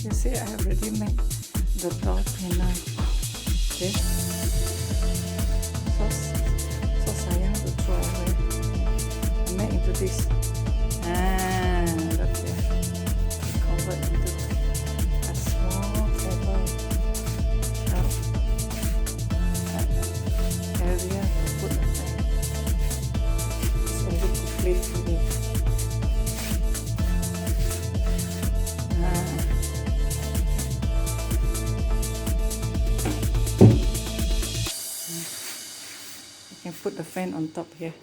You see, I have already made the door panel. Okay. So sayang to throw away. I made into this. Look here. Convert into a small table. Area to put the fan. It's already complete for me. You can put the fan on top here.